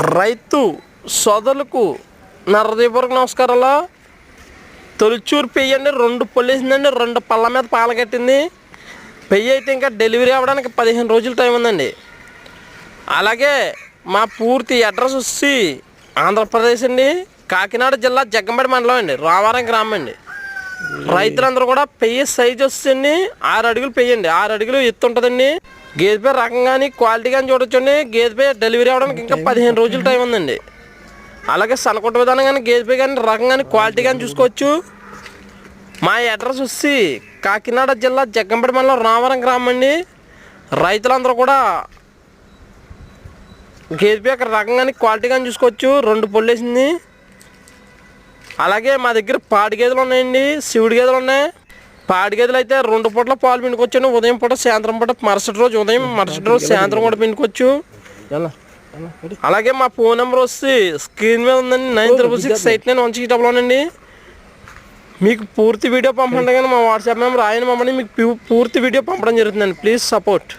రైతు సోదరులకు నా హృదయపూర్వక నమస్కారాలు. తొలిచూరు పెయ్యి అండి 2 పొల్లేసిందండి, 2 పళ్ళ మీద పాల కట్టింది. పెయ్యి అయితే ఇంకా డెలివరీ అవ్వడానికి 15 రోజులు టైం ఉందండి. అలాగే మా పూర్తి అడ్రస్ వచ్చి ఆంధ్రప్రదేశ్ అండి, కాకినాడ జిల్లా జగ్గంపేట మండలం అండి, రామారం గ్రామం అండి. రైతులందరూ కూడా పెయ్యి సైజు వస్తుందండి 6 అడుగులు పెయ్యి అండి, 6 అడుగులు ఎత్తు ఉంటుందండి. గేదె పై రకం కానీ క్వాలిటీ కానీ చూడొచ్చండి. గేదె పై డెలివరీ అవ్వడానికి ఇంకా 15 రోజులు టైం ఉందండి. అలాగే సనకొట్ట విధానం కానీ గేదె పై కానీ రకం కానీ క్వాలిటీ కానీ చూసుకోవచ్చు. మా అడ్రస్ వచ్చి కాకినాడ జిల్లా జగ్గంపేట మండలం రామారం గ్రామం అండి. రైతులందరూ కూడా గేదె పై రకం కానీ క్వాలిటీ కానీ చూసుకోవచ్చు. 2 పొల్లేసింది. అలాగే మా దగ్గర పాడి గేదెలు ఉన్నాయండి, శివుడి గేదెలు ఉన్నాయి. పాడి గేదెలు అయితే 2 పూటల పాలు పిండుకోవచ్చండి. ఉదయం పూట, సాయంత్రం పూట, మరుసటి రోజు ఉదయం, మరుసటి రోజు సాయంత్రం కూడా పిండుకోవచ్చు. అలాగే మా ఫోన్ నెంబర్ వచ్చి స్క్రీన్ మీద ఉందండి, 936891 అండి. మీకు పూర్తి వీడియో పంపండి కానీ మా వాట్సాప్ నెంబర్ ఆయన మమ్మల్ని మీకు పూర్తి వీడియో పంపడం జరుగుతుందండి. Please support.